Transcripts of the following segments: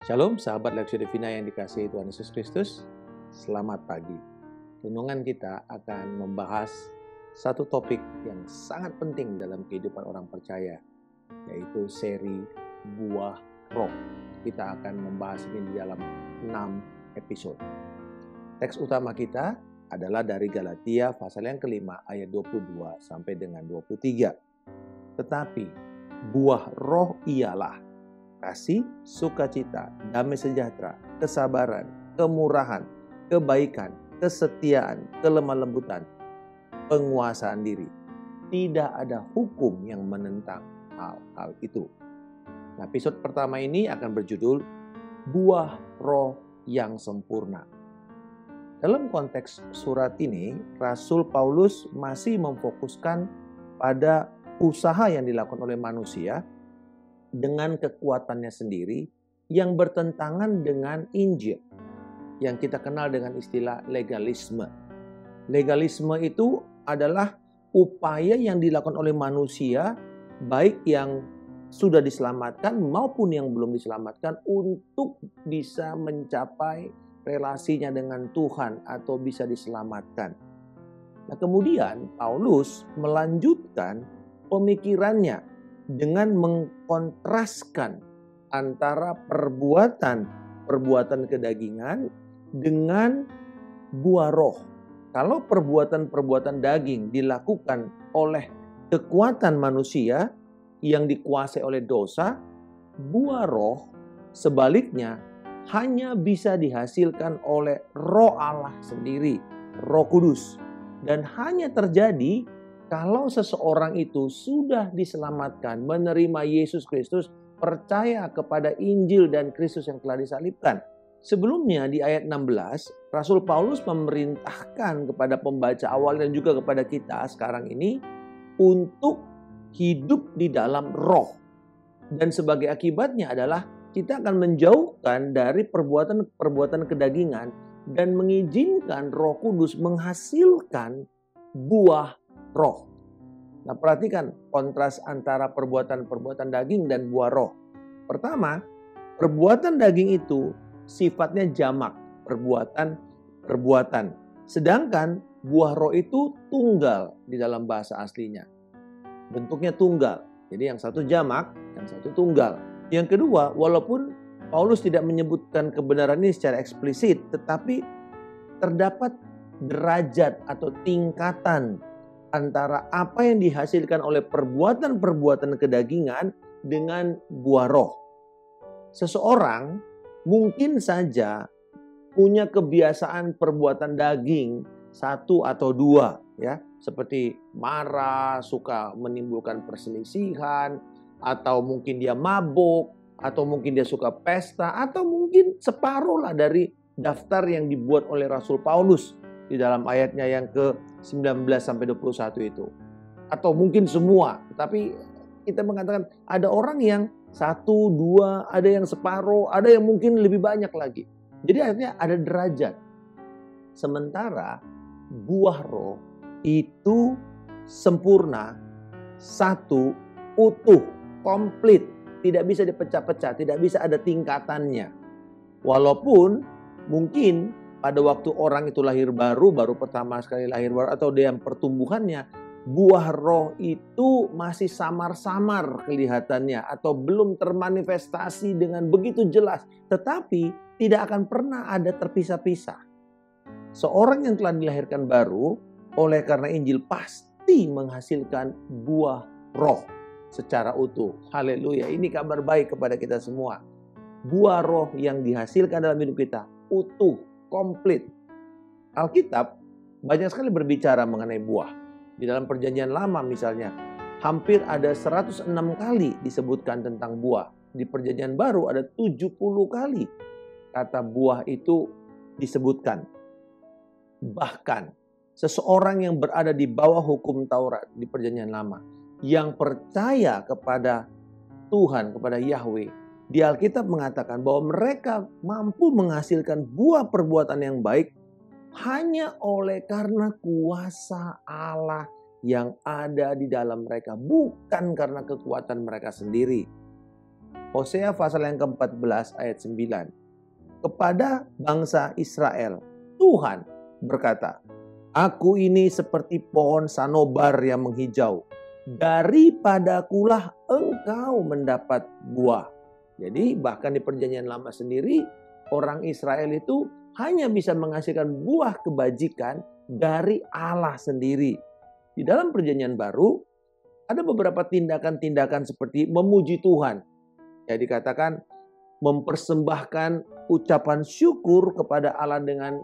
Shalom sahabat Lexio Divina yang dikasihi Tuhan Yesus Kristus. Selamat pagi. Renungan kita akan membahas satu topik yang sangat penting dalam kehidupan orang percaya, yaitu seri buah roh. Kita akan membahas ini di dalam 6 episode. Teks utama kita adalah dari Galatia pasal yang kelima ayat 22 sampai dengan 23. Tetapi buah roh ialah kasih, sukacita, damai sejahtera, kesabaran, kemurahan, kebaikan, kesetiaan, kelemah lembutan, penguasaan diri. Tidak ada hukum yang menentang hal-hal itu. Nah, episode pertama ini akan berjudul Buah Roh yang Sempurna. Dalam konteks surat ini, Rasul Paulus masih memfokuskan pada usaha yang dilakukan oleh manusia dengan kekuatannya sendiri yang bertentangan dengan Injil, yang kita kenal dengan istilah legalisme. Legalisme itu adalah upaya yang dilakukan oleh manusia, baik yang sudah diselamatkan maupun yang belum diselamatkan, untuk bisa mencapai relasinya dengan Tuhan atau bisa diselamatkan. Nah, kemudian Paulus melanjutkan pemikirannya dengan mengkontraskan antara perbuatan kedagingan dengan buah roh. Kalau perbuatan daging dilakukan oleh kekuatan manusia yang dikuasai oleh dosa, buah roh sebaliknya hanya bisa dihasilkan oleh Roh Allah sendiri, Roh Kudus. Dan hanya terjadi kalau seseorang itu sudah diselamatkan, menerima Yesus Kristus, percaya kepada Injil dan Kristus yang telah disalibkan. Sebelumnya di ayat 16, Rasul Paulus memerintahkan kepada pembaca awal dan juga kepada kita sekarang ini untuk hidup di dalam roh. Dan sebagai akibatnya adalah kita akan menjauhkan dari perbuatan kedagingan dan mengizinkan Roh Kudus menghasilkan buah roh. Nah, perhatikan kontras antara perbuatan daging dan buah roh. Pertama, perbuatan daging itu sifatnya jamak, perbuatan. Sedangkan buah roh itu tunggal di dalam bahasa aslinya. Bentuknya tunggal. Jadi yang satu jamak, yang satu tunggal. Yang kedua, walaupun Paulus tidak menyebutkan kebenaran ini secara eksplisit, tetapi terdapat derajat atau tingkatan antara apa yang dihasilkan oleh perbuatan kedagingan dengan buah roh. Seseorang mungkin saja punya kebiasaan perbuatan daging 1 atau 2, ya, seperti marah, suka menimbulkan perselisihan, atau mungkin dia mabuk, atau mungkin dia suka pesta, atau mungkin separuh lah dari daftar yang dibuat oleh Rasul Paulus di dalam ayatnya yang ke-19 sampai 21 itu. Atau mungkin semua. Tapi kita mengatakan ada orang yang 1, 2, ada yang separuh, ada yang mungkin lebih banyak lagi. Jadi akhirnya ada derajat. Sementara buah roh itu sempurna, satu, utuh, komplit. Tidak bisa dipecah-pecah, tidak bisa ada tingkatannya. Walaupun mungkin pada waktu orang itu lahir baru pertama sekali lahir baru, atau dalam pertumbuhannya, buah roh itu masih samar-samar kelihatannya atau belum termanifestasi dengan begitu jelas. Tetapi tidak akan pernah ada terpisah-pisah. Seorang yang telah dilahirkan baru oleh karena Injil pasti menghasilkan buah roh secara utuh. Haleluya, ini kabar baik kepada kita semua. Buah roh yang dihasilkan dalam hidup kita utuh, komplit. Alkitab banyak sekali berbicara mengenai buah. Di dalam perjanjian lama misalnya, hampir ada 106 kali disebutkan tentang buah. Di perjanjian baru ada 70 kali kata buah itu disebutkan. Bahkan seseorang yang berada di bawah hukum Taurat di perjanjian lama, yang percaya kepada Tuhan, kepada Yahweh, di Alkitab mengatakan bahwa mereka mampu menghasilkan buah perbuatan yang baik hanya oleh karena kuasa Allah yang ada di dalam mereka, bukan karena kekuatan mereka sendiri. Hosea pasal yang ke-14 ayat 9. Kepada bangsa Israel, Tuhan berkata, "Aku ini seperti pohon sanobar yang menghijau. Daripadakulah engkau mendapat buah." Jadi bahkan di perjanjian lama sendiri, orang Israel itu hanya bisa menghasilkan buah kebajikan dari Allah sendiri. Di dalam perjanjian baru, ada beberapa tindakan-tindakan seperti memuji Tuhan. Jadi dikatakan mempersembahkan ucapan syukur kepada Allah dengan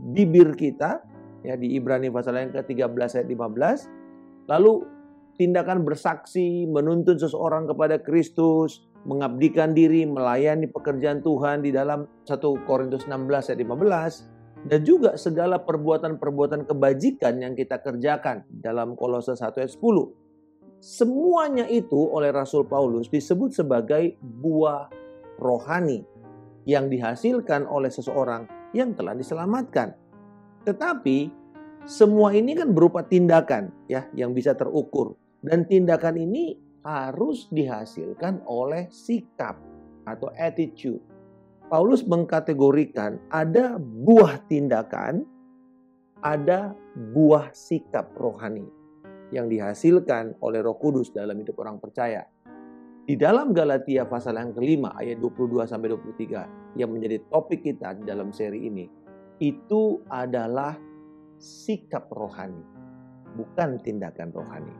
bibir kita. Ya, di Ibrani pasal yang ke-13 ayat 15. Lalu tindakan bersaksi, menuntun seseorang kepada Kristus, mengabdikan diri, melayani pekerjaan Tuhan di dalam 1 Korintus 16 ayat 15. Dan juga segala perbuatan-perbuatan kebajikan yang kita kerjakan dalam Kolose 1 ayat 10. Semuanya itu oleh Rasul Paulus disebut sebagai buah rohani yang dihasilkan oleh seseorang yang telah diselamatkan. Tetapi semua ini kan berupa tindakan ya yang bisa terukur. Dan tindakan ini harus dihasilkan oleh sikap atau attitude. Paulus mengkategorikan ada buah tindakan, ada buah sikap rohani yang dihasilkan oleh Roh Kudus dalam hidup orang percaya. Di dalam Galatia pasal yang ke-5 ayat 22-23 yang menjadi topik kita di dalam seri ini, itu adalah sikap rohani, bukan tindakan rohani.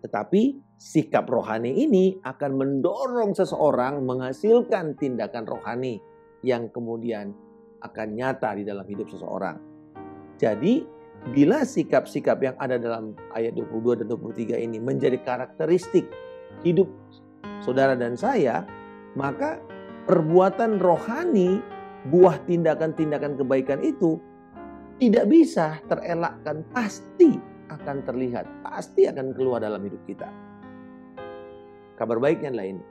Tetapi sikap rohani ini akan mendorong seseorang menghasilkan tindakan rohani yang kemudian akan nyata di dalam hidup seseorang. Jadi, bila sikap-sikap yang ada dalam ayat 22 dan 23 ini menjadi karakteristik hidup saudara dan saya, maka perbuatan rohani, buah tindakan-tindakan kebaikan itu tidak bisa terelakkan, pasti akan terlihat, pasti akan keluar dalam hidup kita. Kabar baiknya adalah ini,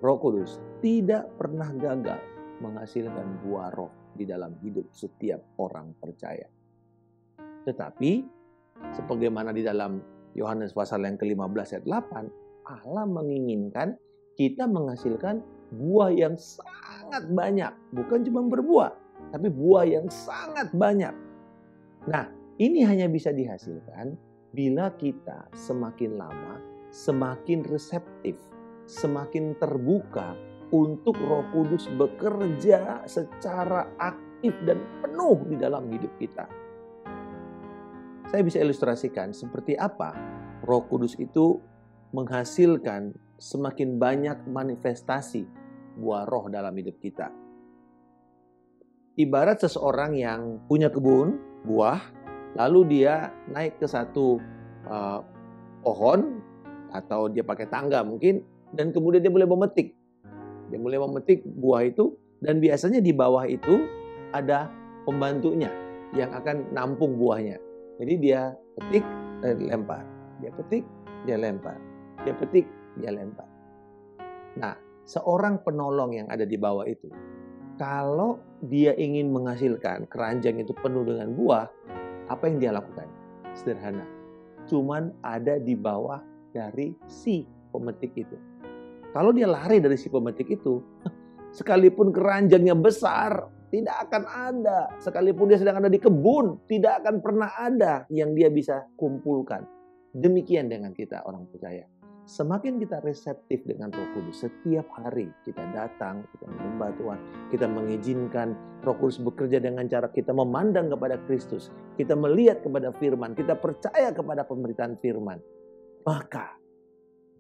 Roh Kudus tidak pernah gagal menghasilkan buah roh di dalam hidup setiap orang percaya. Tetapi sebagaimana di dalam Yohanes pasal yang ke-15 ayat 8, Allah menginginkan kita menghasilkan buah yang sangat banyak. Bukan cuma berbuah, tapi buah yang sangat banyak. Nah, ini hanya bisa dihasilkan bila kita semakin lama, semakin reseptif, semakin terbuka untuk Roh Kudus bekerja secara aktif dan penuh di dalam hidup kita. Saya bisa ilustrasikan seperti apa Roh Kudus itu menghasilkan semakin banyak manifestasi buah roh dalam hidup kita. Ibarat seseorang yang punya kebun buah, lalu dia naik ke satu pohon atau dia pakai tangga mungkin, dan kemudian dia mulai memetik. Dia mulai memetik buah itu, dan biasanya di bawah itu ada pembantunya yang akan nampung buahnya. Jadi dia petik dan lempar, dia petik, dia lempar, dia petik, dia lempar. Nah, seorang penolong yang ada di bawah itu, kalau dia ingin menghasilkan keranjang itu penuh dengan buah, apa yang dia lakukan? Sederhana. Cuman ada di bawah dari si pemetik itu. Kalau dia lari dari si pemetik itu, sekalipun keranjangnya besar, tidak akan ada. Sekalipun dia sedang ada di kebun, tidak akan pernah ada yang dia bisa kumpulkan. Demikian dengan kita orang percaya. Semakin kita reseptif dengan Roh Kudus, setiap hari kita datang, kita menyembah Tuhan, kita mengizinkan Roh Kudus bekerja dengan cara kita memandang kepada Kristus, kita melihat kepada firman, kita percaya kepada pemberitaan firman, maka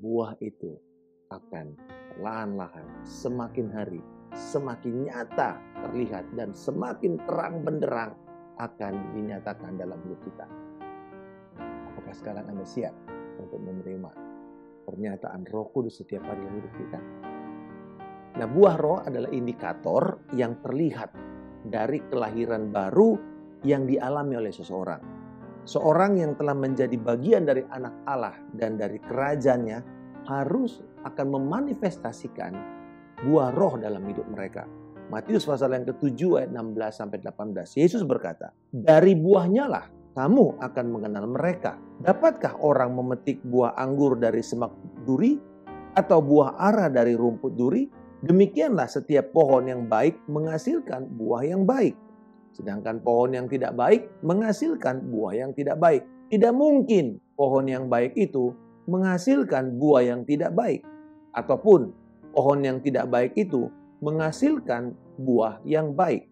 buah itu akan perlahan-lahan semakin hari semakin nyata terlihat dan semakin terang benderang akan dinyatakan dalam hidup kita. Apakah sekarang Anda siap untuk menerima pernyataan Roh Kudus setiap hari dalam hidup kita? Nah, buah roh adalah indikator yang terlihat dari kelahiran baru yang dialami oleh seseorang. Seorang yang telah menjadi bagian dari anak Allah dan dari kerajaannya harus akan memanifestasikan buah roh dalam hidup mereka. Matius pasal yang ke-7 ayat 16-18. Yesus berkata, "Dari buahnya lah kamu akan mengenal mereka. Dapatkah orang memetik buah anggur dari semak duri atau buah ara dari rumput duri, demikianlah setiap pohon yang baik menghasilkan buah yang baik. Sedangkan pohon yang tidak baik menghasilkan buah yang tidak baik. Tidak mungkin pohon yang baik itu menghasilkan buah yang tidak baik. Ataupun pohon yang tidak baik itu menghasilkan buah yang baik.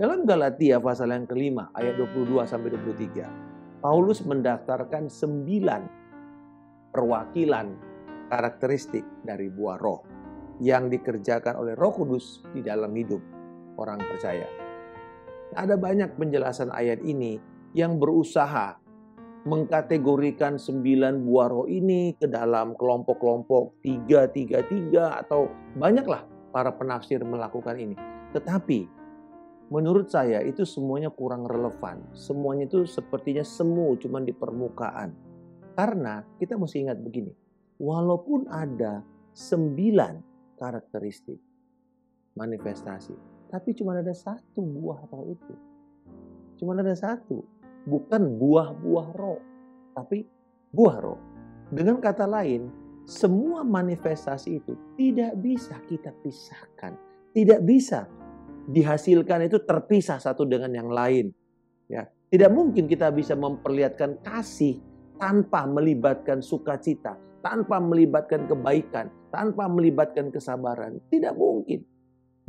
Dalam Galatia pasal yang kelima ayat 22-23, Paulus mendaftarkan 9 perwakilan karakteristik dari buah roh yang dikerjakan oleh Roh Kudus di dalam hidup orang percaya. Ada banyak penjelasan ayat ini yang berusaha mengkategorikan 9 buah roh ini ke dalam kelompok-kelompok 3-3-3 atau banyaklah para penafsir melakukan ini. Tetapi menurut saya itu semuanya kurang relevan. Semuanya itu sepertinya semu cuma di permukaan. Karena kita mesti ingat begini. Walaupun ada 9 karakteristik manifestasi. Tapi cuma ada 1 buah roh itu. Cuma ada 1. Bukan buah-buah roh. Tapi buah roh. Dengan kata lain, semua manifestasi itu tidak bisa kita pisahkan. Tidak bisa dihasilkan itu terpisah satu dengan yang lain. Ya, tidak mungkin kita bisa memperlihatkan kasih tanpa melibatkan sukacita, tanpa melibatkan kebaikan, tanpa melibatkan kesabaran. Tidak mungkin.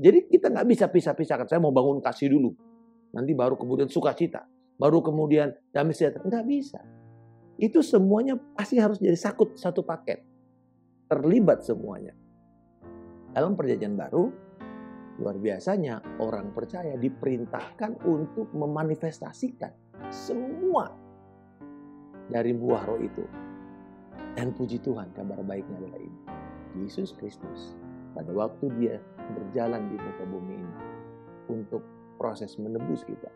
Jadi kita nggak bisa pisah-pisahkan. Saya mau bangun kasih dulu, nanti baru kemudian sukacita, baru kemudian damai sejahtera. Nggak bisa. Itu semuanya pasti harus jadi satu paket. Terlibat semuanya. Dalam perjanjian baru, luar biasanya orang percaya diperintahkan untuk memanifestasikan semua dari buah roh itu. Dan puji Tuhan, kabar baiknya adalah ini. Yesus Kristus pada waktu dia berjalan di muka bumi ini untuk proses menebus kita,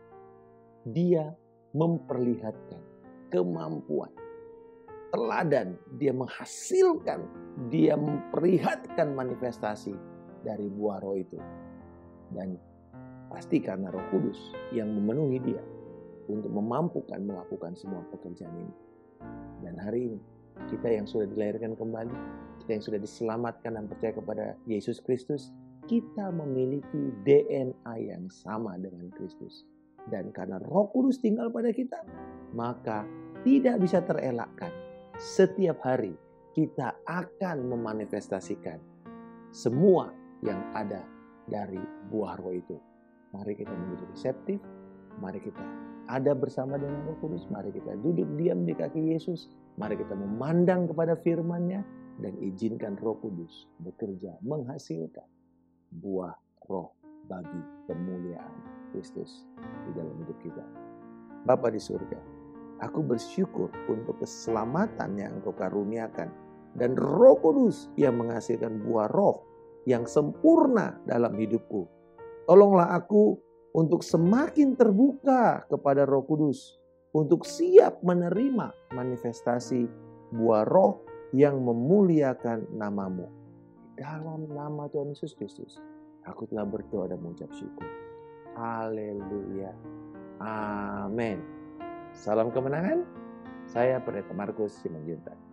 dia memperlihatkan kemampuan, teladan, dia menghasilkan, dia memperlihatkan manifestasi dari buah roh itu. Dan pasti karena Roh Kudus yang memenuhi dia untuk memampukan melakukan semua pekerjaan ini. Dan hari ini kita yang sudah dilahirkan kembali, kita yang sudah diselamatkan dan percaya kepada Yesus Kristus, kita memiliki DNA yang sama dengan Kristus. Dan karena Roh Kudus tinggal pada kita, maka tidak bisa terelakkan. Setiap hari kita akan memanifestasikan semua yang ada dari buah roh itu. Mari kita menjadi reseptif, mari kita ada bersama dengan Roh Kudus, mari kita duduk diam di kaki Yesus, mari kita memandang kepada firman-Nya dan izinkan Roh Kudus bekerja menghasilkan buah roh bagi kemuliaan Kristus di dalam hidup kita. Bapa di surga, aku bersyukur untuk keselamatan yang Engkau karuniakan dan Roh Kudus yang menghasilkan buah roh yang sempurna dalam hidupku. Tolonglah aku untuk semakin terbuka kepada Roh Kudus, untuk siap menerima manifestasi buah roh yang memuliakan nama-Mu. Dalam nama Tuhan Yesus Kristus, aku telah berdoa dan mengucap syukur. Haleluya. Amin. Salam kemenangan. Saya Pendeta Markus Simanjuntak.